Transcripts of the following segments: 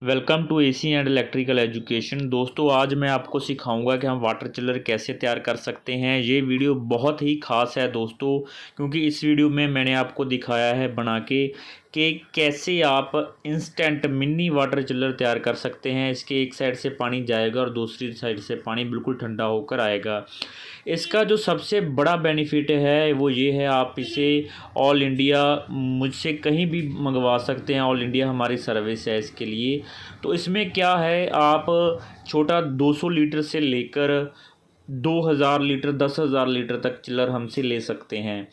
Welcome to AC and electrical education. दोस्तों, आज मैं आपको सिखाऊंगा कि हम वाटर चिलर कैसे तैयार कर सकते हैं। ये वीडियो बहुत ही ख़ास है दोस्तों, क्योंकि इस वीडियो में मैंने आपको दिखाया है बना के कि कैसे आप इंस्टेंट मिनी वाटर चिलर तैयार कर सकते हैं। इसके एक साइड से पानी जाएगा और दूसरी साइड से पानी बिल्कुल ठंडा होकर आएगा। इसका जो सबसे बड़ा बेनिफिट है वो ये है, आप इसे ऑल इंडिया मुझसे कहीं भी मंगवा सकते हैं। ऑल इंडिया हमारी सर्विस है इसके लिए। तो इसमें क्या है, आप छोटा 200 लीटर से लेकर 2000 लीटर 10,000 लीटर तक चिल्लर हमसे ले सकते हैं।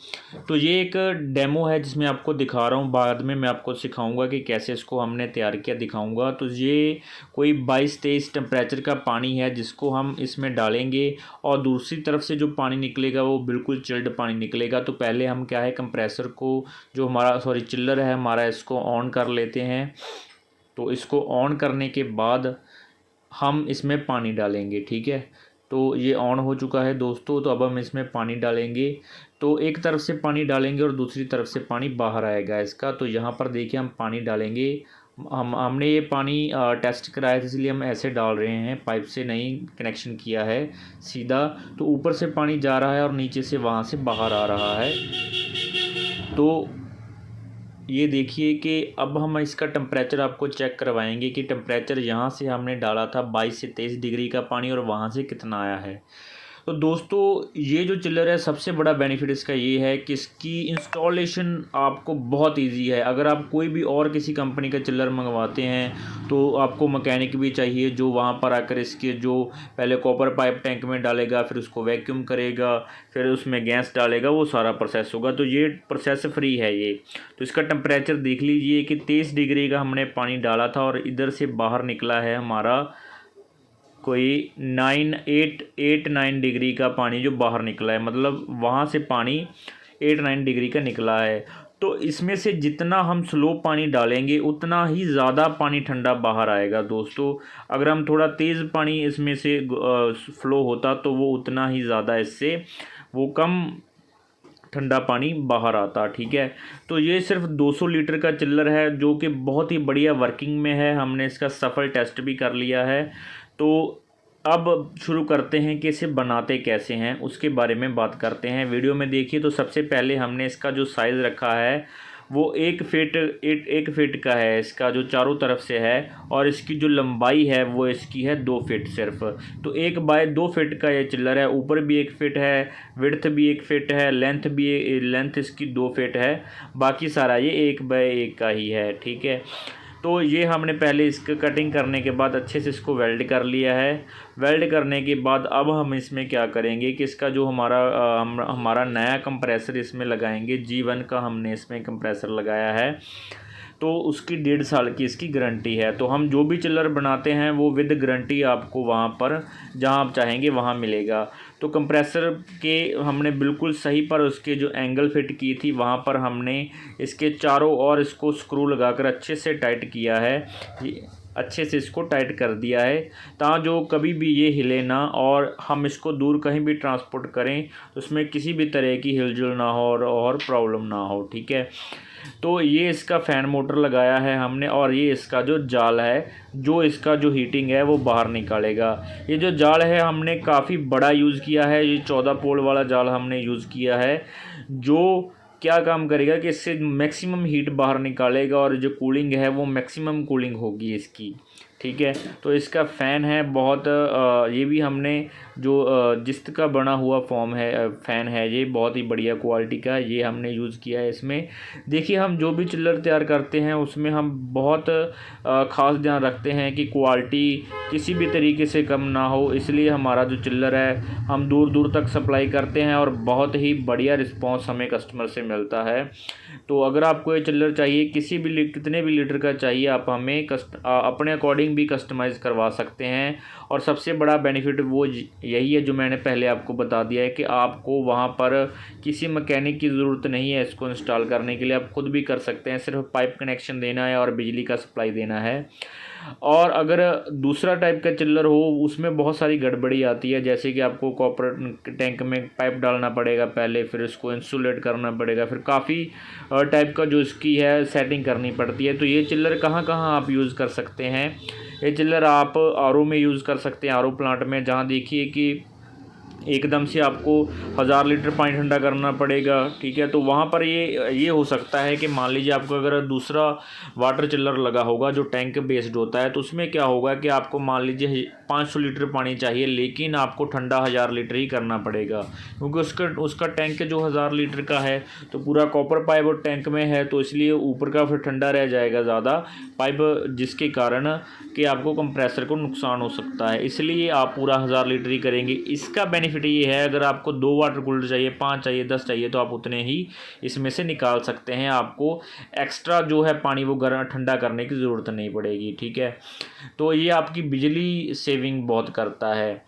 तो ये एक डेमो है जिसमें आपको दिखा रहा हूँ। बाद में मैं आपको सिखाऊंगा कि कैसे इसको हमने तैयार किया, दिखाऊंगा। तो ये कोई 22-23 टेम्परेचर का पानी है जिसको हम इसमें डालेंगे, और दूसरी तरफ से जो पानी निकलेगा वो बिल्कुल चिल्ड पानी निकलेगा। तो पहले हम क्या है, कंप्रेसर को जो हमारा चिल्लर है हमारा, इसको ऑन कर लेते हैं। तो इसको ऑन करने के बाद हम इसमें पानी डालेंगे, ठीक है। तो ये ऑन हो चुका है दोस्तों। तो अब हम इसमें पानी डालेंगे। तो एक तरफ से पानी डालेंगे और दूसरी तरफ से पानी बाहर आएगा इसका। तो यहाँ पर देखिए हम पानी डालेंगे। हमने ये पानी टेस्ट कराया था, इसलिए हम ऐसे डाल रहे हैं, पाइप से नहीं कनेक्शन किया है सीधा। तो ऊपर से पानी जा रहा है और नीचे से वहाँ से बाहर आ रहा है। तो ये देखिए कि अब हम इसका टेम्परेचर आपको चेक करवाएंगे कि टेम्परेचर यहाँ से हमने डाला था 22 से 23 डिग्री का पानी, और वहाँ से कितना आया है। तो दोस्तों, ये जो चिल्लर है, सबसे बड़ा बेनिफिट इसका ये है कि इसकी इंस्टॉलेशन आपको बहुत इजी है। अगर आप कोई भी और किसी कंपनी का चिल्लर मंगवाते हैं तो आपको मैकेनिक भी चाहिए जो वहाँ पर आकर इसके जो पहले कॉपर पाइप टैंक में डालेगा, फिर उसको वैक्यूम करेगा, फिर उसमें गैस डालेगा, वो सारा प्रोसेस होगा। तो ये प्रोसेस फ्री है ये। तो इसका टेम्परेचर देख लीजिए कि 23 डिग्री का हमने पानी डाला था, और इधर से बाहर निकला है हमारा कोई 9 डिग्री का पानी जो बाहर निकला है। मतलब वहाँ से पानी 8-9 डिग्री का निकला है। तो इसमें से जितना हम स्लो पानी डालेंगे उतना ही ज़्यादा पानी ठंडा बाहर आएगा दोस्तों। अगर हम थोड़ा तेज़ पानी इसमें से फ्लो होता तो वो उतना ही ज़्यादा इससे वो कम ठंडा पानी बाहर आता, ठीक है। तो ये सिर्फ 200 लीटर का चिल्लर है जो कि बहुत ही बढ़िया वर्किंग में है। हमने इसका सफल टेस्ट भी कर लिया है। तो अब शुरू करते हैं कि इसे बनाते कैसे हैं, उसके बारे में बात करते हैं। वीडियो में देखिए। तो सबसे पहले हमने इसका जो साइज़ रखा है वो 1 फीट का है, इसका जो चारों तरफ से है। और इसकी जो लंबाई है वो इसकी है 2 फीट सिर्फ। तो 1 बाय 2 फीट का ये चिल्लर है। ऊपर भी 1 फीट है, विड्थ भी 1 फीट है, लेंथ इसकी 2 फीट है। बाकी सारा ये 1 बाय 1 का ही है, ठीक है। तो ये हमने पहले इसका कटिंग करने के बाद अच्छे से इसको वेल्ड कर लिया है। वेल्ड करने के बाद अब हम इसमें क्या करेंगे कि इसका जो हमारा नया कंप्रेसर इसमें लगाएंगे। G1 का हमने इसमें कंप्रेसर लगाया है। तो उसकी 1.5 साल की इसकी गारंटी है। तो हम जो भी चिल्लर बनाते हैं वो विद गारंटी आपको वहाँ पर जहाँ आप चाहेंगे वहाँ मिलेगा। तो कंप्रेसर के हमने बिल्कुल सही पर उसके जो एंगल फिट की थी वहाँ पर हमने इसके चारों ओर इसको स्क्रू लगाकर अच्छे से टाइट किया है। अच्छे से इसको टाइट कर दिया है ताकि जो कभी भी ये हिले ना, और हम इसको दूर कहीं भी ट्रांसपोर्ट करें तो उसमें किसी भी तरह की हिलजुल ना हो और प्रॉब्लम ना हो, ठीक है। तो ये इसका फ़ैन मोटर लगाया है हमने, और ये इसका जो जाल है जो इसका जो हीटिंग है वो बाहर निकालेगा। ये जो जाल है हमने काफ़ी बड़ा यूज़ किया है। ये 14 पोल वाला जाल हमने यूज़ किया है, जो क्या काम करेगा कि इससे मैक्सिमम हीट बाहर निकालेगा, और जो कूलिंग है वो मैक्सिमम कूलिंग होगी इसकी, ठीक है। तो इसका फ़ैन है बहुत ये भी हमने जो जिस्त का बना हुआ फ़ैन है, ये बहुत ही बढ़िया क्वालिटी का है, ये हमने यूज़ किया है इसमें। देखिए, हम जो भी चिल्लर तैयार करते हैं उसमें हम बहुत ख़ास ध्यान रखते हैं कि क्वालिटी किसी भी तरीके से कम ना हो। इसलिए हमारा जो चिल्लर है हम दूर दूर तक सप्लाई करते हैं, और बहुत ही बढ़िया रिस्पॉन्स हमें कस्टमर से मिलता है। तो अगर आपको ये चिल्लर चाहिए कितने भी लीटर का चाहिए, आप हमें अपने अकॉर्डिंग भी कस्टमाइज़ करवा सकते हैं। और सबसे बड़ा बेनिफिट वो यही है जो मैंने पहले आपको बता दिया है कि आपको वहाँ पर किसी मैकेनिक की ज़रूरत नहीं है इसको इंस्टॉल करने के लिए। आप खुद भी कर सकते हैं, सिर्फ पाइप कनेक्शन देना है और बिजली का सप्लाई देना है। और अगर दूसरा टाइप का चिल्लर हो उसमें बहुत सारी गड़बड़ी आती है, जैसे कि आपको कॉपर टैंक में पाइप डालना पड़ेगा पहले, फिर इसको इंसुलेट करना पड़ेगा, फिर काफ़ी टाइप का जो इसकी है सेटिंग करनी पड़ती है। तो ये चिल्लर कहाँ कहाँ आप यूज़ कर सकते हैं, ये चिल्लर आप आरओ में यूज़ कर सकते हैं, आरओ प्लांट में, जहाँ देखिए कि एकदम से आपको 1000 लीटर पानी ठंडा करना पड़ेगा, ठीक है। तो वहाँ पर ये हो सकता है कि मान लीजिए आपको अगर दूसरा वाटर चिल्लर लगा होगा जो टैंक बेस्ड होता है, तो उसमें क्या होगा कि आपको मान लीजिए 500 लीटर पानी चाहिए, लेकिन आपको ठंडा 1000 लीटर ही करना पड़ेगा, क्योंकि उसका टैंक जो 1000 लीटर का है तो पूरा कॉपर पाइप और टैंक में है, तो इसलिए ऊपर का फिर ठंडा रह जाएगा ज़्यादा पाइप, जिसके कारण कि आपको कंप्रेसर को नुकसान हो सकता है। इसलिए आप पूरा 1000 लीटर ही करेंगे। इसका बेनिफिट ये है, अगर आपको 2 वाटर कूलर चाहिए, 5 चाहिए, 10 चाहिए, तो आप उतने ही इसमें से निकाल सकते हैं, आपको एक्स्ट्रा जो है पानी वो गर्म ठंडा करने की ज़रूरत नहीं पड़ेगी, ठीक है। तो ये आपकी बिजली सेविंग बहुत करता है।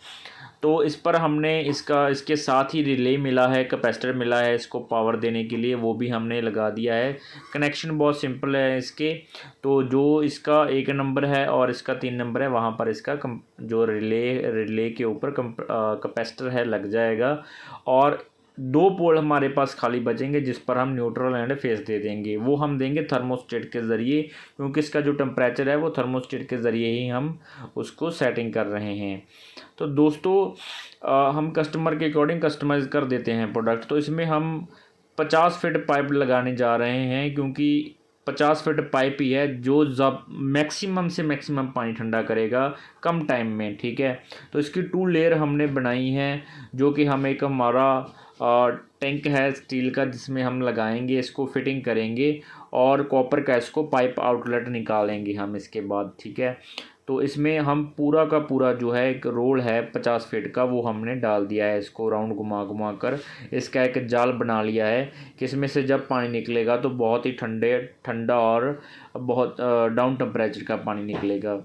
तो इस पर हमने इसके साथ ही रिले मिला है, कैपेसिटर मिला है इसको पावर देने के लिए, वो भी हमने लगा दिया है। कनेक्शन बहुत सिंपल है इसके, तो जो इसका 1 नंबर है और इसका 3 नंबर है, वहाँ पर इसका जो रिले के ऊपर कैपेसिटर है लग जाएगा, और 2 पोल हमारे पास खाली बचेंगे जिस पर हम न्यूट्रल एंड फेस दे देंगे। वो हम देंगे थर्मोस्टेट के ज़रिए, क्योंकि इसका जो टेम्परेचर है वो थर्मोस्टेट के ज़रिए ही हम उसको सेटिंग कर रहे हैं। तो दोस्तों हम कस्टमर के अकॉर्डिंग कस्टमाइज़ कर देते हैं प्रोडक्ट। तो इसमें हम 50 फीट पाइप लगाने जा रहे हैं, क्योंकि 50 फीट पाइप ही है जो जब मैक्सिमम से मैक्सिमम पानी ठंडा करेगा कम टाइम में, ठीक है। तो इसकी 2 लेयर हमने बनाई हैं, जो कि हम एक हमारा टैंक है स्टील का जिसमें हम लगाएंगे, इसको फिटिंग करेंगे, और कॉपर का इसको पाइप आउटलेट निकालेंगे हम इसके बाद, ठीक है। तो इसमें हम पूरा का पूरा जो है एक रोल है 50 फीट का, वो हमने डाल दिया है, इसको राउंड घुमा कर इसका एक जाल बना लिया है कि इसमें से जब पानी निकलेगा तो बहुत ही ठंडा और बहुत डाउन टेम्परेचर का पानी निकलेगा।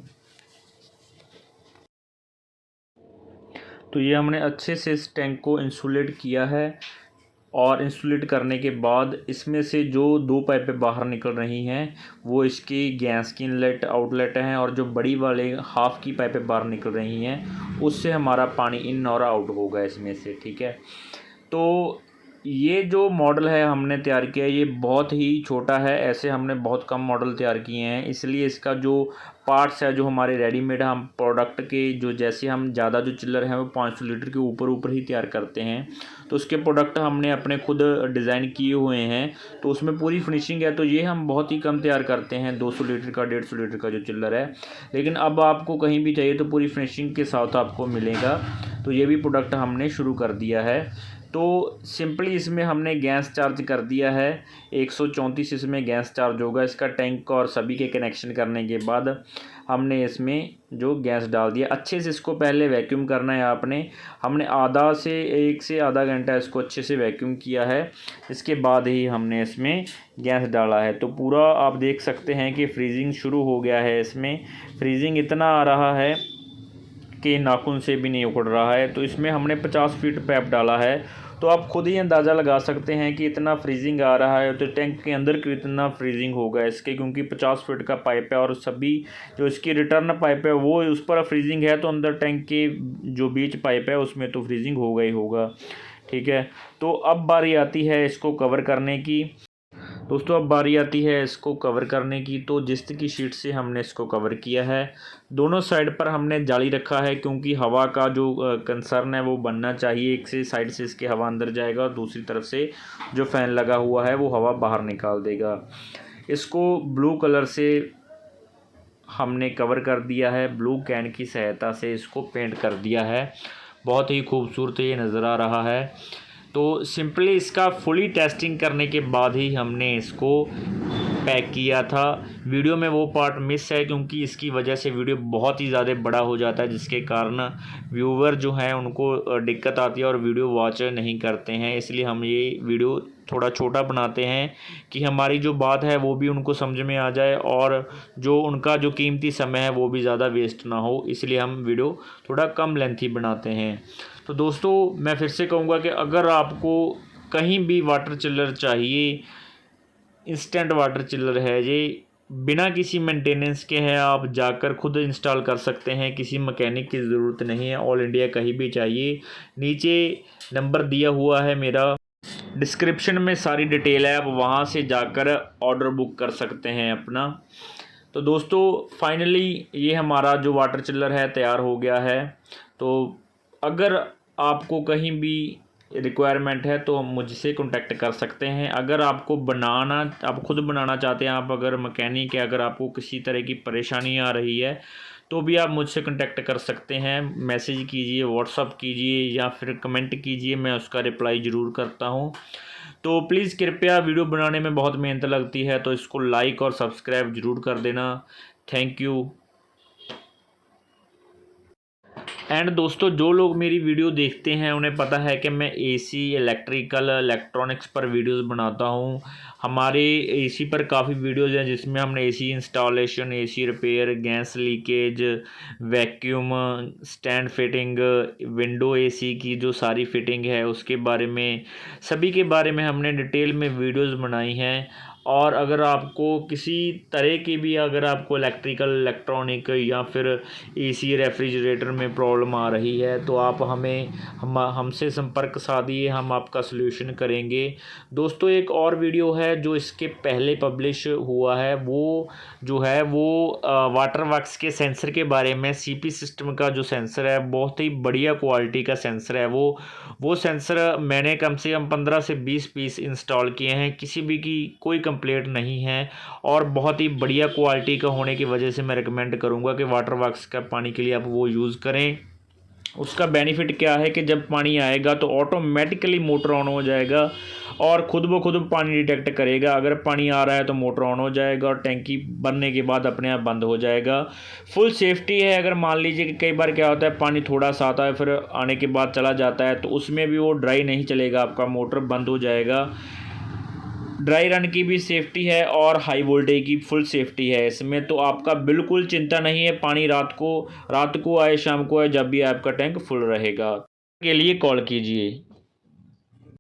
तो ये हमने अच्छे से इस टैंक को इंसुलेट किया है, और इंसुलेट करने के बाद इसमें से जो 2 पाइपें बाहर निकल रही हैं वो इसकी गैस की इनलेट आउटलेट हैं, और जो बड़ी वाले हाफ़ की पाइपें बाहर निकल रही हैं उससे हमारा पानी इन और आउट होगा इसमें से, ठीक है। तो ये जो मॉडल है हमने तैयार किया है ये बहुत ही छोटा है, ऐसे हमने बहुत कम मॉडल तैयार किए हैं, इसलिए इसका जो पार्ट्स है जो हमारे रेडीमेड हम प्रोडक्ट के जो जैसे हम ज़्यादा जो चिल्लर हैं वो 500 लीटर के ऊपर ही तैयार करते हैं, तो उसके प्रोडक्ट हमने अपने खुद डिज़ाइन किए हुए हैं, तो उसमें पूरी फिनिशिंग है। तो ये हम बहुत ही कम तैयार करते हैं, 200 लीटर का 150 लीटर का जो चिल्लर है, लेकिन अब आपको कहीं भी चाहिए तो पूरी फिनिशिंग के साथ आपको मिलेगा। तो ये भी प्रोडक्ट हमने शुरू कर दिया है। तो सिंपली इसमें हमने गैस चार्ज कर दिया है, 134 इसमें गैस चार्ज होगा इसका टैंक और सभी के कनेक्शन करने के बाद हमने इसमें जो गैस डाल दिया। अच्छे से इसको पहले वैक्यूम करना है आपने, हमने 1 से आधा घंटा इसको अच्छे से वैक्यूम किया है, इसके बाद ही हमने इसमें गैस डाला है। तो पूरा आप देख सकते हैं कि फ्रीजिंग शुरू हो गया है, इसमें फ्रीजिंग इतना आ रहा है कि नाखून से भी नहीं उखड़ रहा है। तो इसमें हमने 50 फीट पाइप डाला है, तो आप खुद ही अंदाज़ा लगा सकते हैं कि इतना फ्रीजिंग आ रहा है तो टैंक के अंदर कितना फ्रीजिंग होगा इसके, क्योंकि 50 फीट का पाइप है और सभी जो इसकी रिटर्न पाइप है वो उस पर फ्रीजिंग है, तो अंदर टैंक के जो बीच पाइप है उसमें तो फ्रीजिंग होगा ही होगा, ठीक है। तो अब बारी आती है इसको कवर करने की। दोस्तों अब बारी आती है इसको कवर करने की। तो जिस्त की शीट से हमने इसको कवर किया है, दोनों साइड पर हमने जाली रखा है, क्योंकि हवा का जो कंसर्न है वो बनना चाहिए, एक से साइड से इसके हवा अंदर जाएगा और दूसरी तरफ से जो फ़ैन लगा हुआ है वो हवा बाहर निकाल देगा। इसको ब्लू कलर से हमने कवर कर दिया है, ब्लू कैन की सहायता से इसको पेंट कर दिया है, बहुत ही खूबसूरत ये नज़र आ रहा है। तो सिंपली इसका फुली टेस्टिंग करने के बाद ही हमने इसको पैक किया था। वीडियो में वो पार्ट मिस है क्योंकि इसकी वजह से वीडियो बहुत ही ज़्यादा बड़ा हो जाता है, जिसके कारण व्यूवर जो हैं उनको दिक्कत आती है और वीडियो वॉच नहीं करते हैं। इसलिए हम ये वीडियो थोड़ा छोटा बनाते हैं कि हमारी जो बात है वो भी उनको समझ में आ जाए और जो उनका जो कीमती समय है वो भी ज़्यादा वेस्ट ना हो, इसलिए हम वीडियो थोड़ा कम लेंथी बनाते हैं। तो दोस्तों मैं फिर से कहूँगा कि अगर आपको कहीं भी वाटर चिल्लर चाहिए, इंस्टेंट वाटर चिल्लर है ये, बिना किसी मेंटेनेंस के है, आप जाकर खुद इंस्टॉल कर सकते हैं, किसी मैकेनिक की ज़रूरत नहीं है। ऑल इंडिया कहीं भी चाहिए, नीचे नंबर दिया हुआ है मेरा, डिस्क्रिप्शन में सारी डिटेल है, आप वहाँ से जाकर ऑर्डर बुक कर सकते हैं अपना। तो दोस्तों फाइनली ये हमारा जो वाटर चिल्लर है तैयार हो गया है। तो अगर आपको कहीं भी रिक्वायरमेंट है तो मुझसे कांटेक्ट कर सकते हैं। अगर आपको बनाना, आप खुद बनाना चाहते हैं, आप अगर मैकेनिक है, अगर आपको किसी तरह की परेशानी आ रही है तो भी आप मुझसे कांटेक्ट कर सकते हैं। मैसेज कीजिए, व्हाट्सअप कीजिए या फिर कमेंट कीजिए, मैं उसका रिप्लाई ज़रूर करता हूँ। तो प्लीज़ कृपया, वीडियो बनाने में बहुत मेहनत लगती है तो इसको लाइक और सब्सक्राइब ज़रूर कर देना। Thank you. एंड दोस्तों जो लोग मेरी वीडियो देखते हैं उन्हें पता है कि मैं एसी, इलेक्ट्रिकल, इलेक्ट्रॉनिक्स पर वीडियोस बनाता हूं। हमारे एसी पर काफ़ी वीडियोस हैं जिसमें हमने AC installation, AC repair, gas leakage, vacuum, stand fitting, window AC की जो सारी फिटिंग है उसके बारे में, सभी के बारे में हमने डिटेल में वीडियोस बनाई हैं। और अगर आपको किसी तरह की भी, अगर आपको इलेक्ट्रिकल, इलेक्ट्रॉनिक या फिर एसी, रेफ्रिजरेटर में प्रॉब्लम आ रही है तो आप हमसे संपर्क साधिए, हम आपका सलूशन करेंगे। दोस्तों एक और वीडियो है जो इसके पहले पब्लिश हुआ है, वो जो है वो वाटर वर्क्स के सेंसर के बारे में। सीपी सिस्टम का जो सेंसर है बहुत ही बढ़िया क्वालिटी का सेंसर है। वो सेंसर मैंने कम से कम 15 से 20 पीस इंस्टॉल किए हैं, किसी भी की कोई कंप्लेंट नहीं है और बहुत ही बढ़िया क्वालिटी का होने की वजह से मैं रिकमेंड करूँगा कि वाटर वर्क्स का पानी के लिए आप वो यूज़ करें। उसका बेनिफिट क्या है कि जब पानी आएगा तो ऑटोमेटिकली मोटर ऑन हो जाएगा और ख़ुद ब खुद पानी डिटेक्ट करेगा। अगर पानी आ रहा है तो मोटर ऑन हो जाएगा और टैंकी भरने के बाद अपने आप बंद हो जाएगा। फुल सेफ्टी है। अगर मान लीजिए कि कई बार क्या होता है, पानी थोड़ा सा आता है फिर आने के बाद चला जाता है, तो उसमें भी वो ड्राई नहीं चलेगा, आपका मोटर बंद हो जाएगा। ड्राई रन की भी सेफ्टी है और हाई वोल्टेज की फुल सेफ्टी है इसमें, तो आपका बिल्कुल चिंता नहीं है। पानी रात को आए, शाम को आए, जब भी आपका टैंक फुल रहेगा। के लिए कॉल कीजिए।